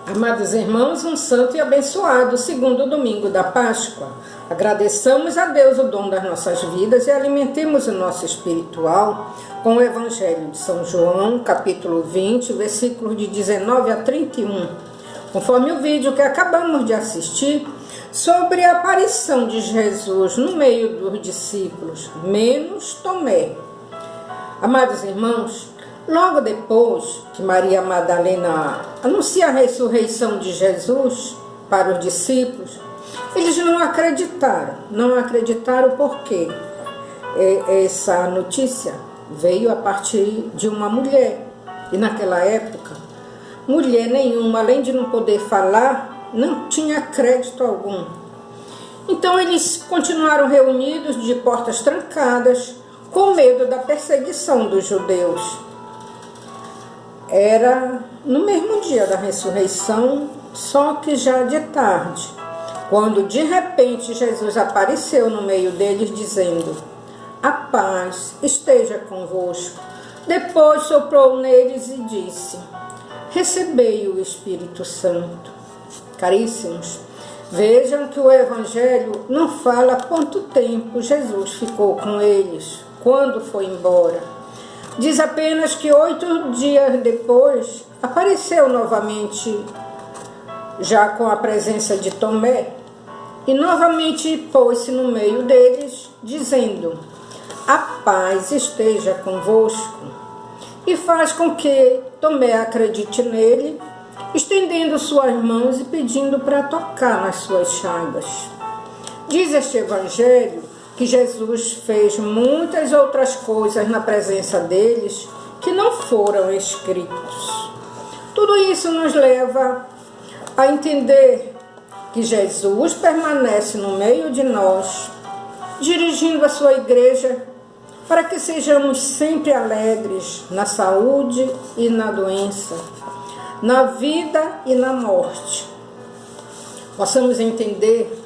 Amados irmãos, um santo e abençoado segundo domingo da Páscoa. Agradeçamos a Deus o dom das nossas vidas e alimentemos o nosso espiritual com o Evangelho de São João, capítulo 20, versículos de 19 a 31. Conforme o vídeo que acabamos de assistir, sobre a aparição de Jesus no meio dos discípulos, menos Tomé. Amados irmãos, logo depois que Maria Madalena anuncia a ressurreição de Jesus para os discípulos, eles não acreditaram porque essa notícia veio a partir de uma mulher. E naquela época, mulher nenhuma, além de não poder falar, não tinha crédito algum. Então eles continuaram reunidos de portas trancadas, com medo da perseguição dos judeus. Era no mesmo dia da ressurreição, só que já de tarde, quando de repente Jesus apareceu no meio deles dizendo: "A paz esteja convosco". Depois soprou neles e disse: "Recebei o Espírito Santo". Caríssimos, vejam que o Evangelho não fala quanto tempo Jesus ficou com eles, quando foi embora. Diz apenas que 8 dias depois apareceu novamente, já com a presença de Tomé, e novamente pôs-se no meio deles, dizendo: "A paz esteja convosco", e faz com que Tomé acredite nele, estendendo suas mãos e pedindo para tocar nas suas chagas. Diz este Evangelho que Jesus fez muitas outras coisas na presença deles que não foram escritos. Tudo isso nos leva a entender que Jesus permanece no meio de nós, dirigindo a sua igreja para que sejamos sempre alegres na saúde e na doença, na vida e na morte. Possamos entender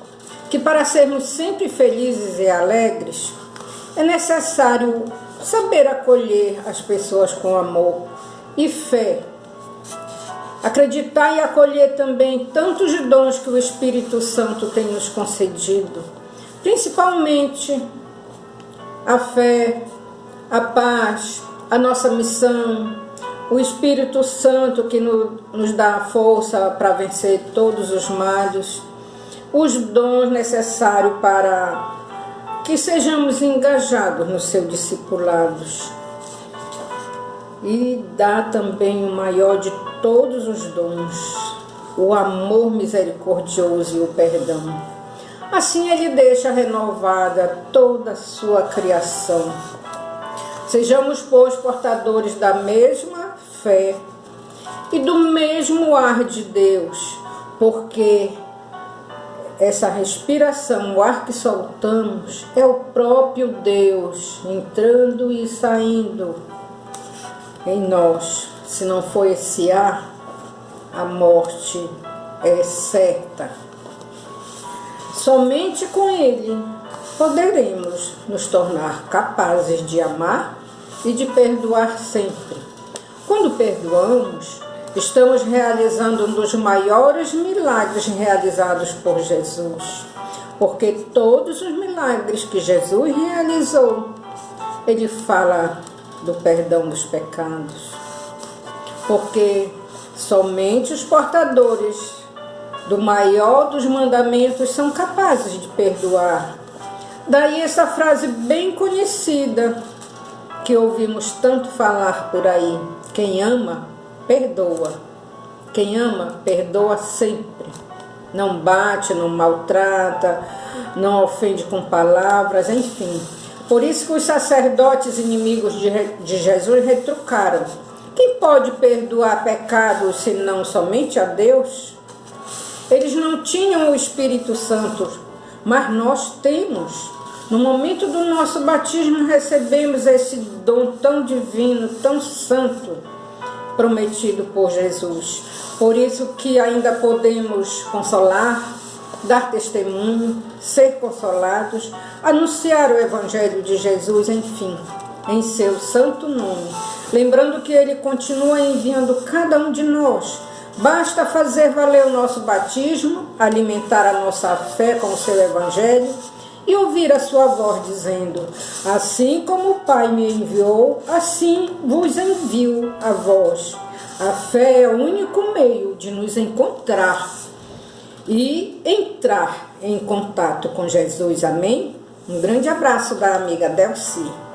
que para sermos sempre felizes e alegres, é necessário saber acolher as pessoas com amor e fé. Acreditar e acolher também tantos dons que o Espírito Santo tem nos concedido, principalmente a fé, a paz, a nossa missão, o Espírito Santo que nos dá a força para vencer todos os males, os dons necessários para que sejamos engajados no seu discipulado. E dá também o maior de todos os dons, o amor misericordioso e o perdão. Assim ele deixa renovada toda a sua criação. Sejamos, pois, portadores da mesma fé e do mesmo ar de Deus, porque essa respiração, o ar que soltamos, é o próprio Deus entrando e saindo em nós. Se não for esse ar, a morte é certa. Somente com Ele poderemos nos tornar capazes de amar e de perdoar sempre. Quando perdoamos, estamos realizando um dos maiores milagres realizados por Jesus, porque todos os milagres que Jesus realizou, Ele fala do perdão dos pecados, porque somente os portadores do maior dos mandamentos são capazes de perdoar. Daí essa frase bem conhecida que ouvimos tanto falar por aí: quem ama, perdoa. Quem ama, perdoa sempre. Não bate, não maltrata, não ofende com palavras, enfim. Por isso que os sacerdotes inimigos de Jesus retrucaram: quem pode perdoar pecados senão somente a Deus? Eles não tinham o Espírito Santo, mas nós temos. No momento do nosso batismo recebemos esse dom tão divino, tão santo, prometido por Jesus. Por isso que ainda podemos consolar, dar testemunho, ser consolados, anunciar o Evangelho de Jesus, enfim, em seu santo nome. Lembrando que Ele continua enviando cada um de nós Basta fazer valer o nosso batismo, alimentar a nossa fé com o seu evangelho e ouvir a sua voz dizendo: assim como o Pai me enviou, assim vos envio a vós. A fé é o único meio de nos encontrar e entrar em contato com Jesus. Amém? Um grande abraço da amiga Delci.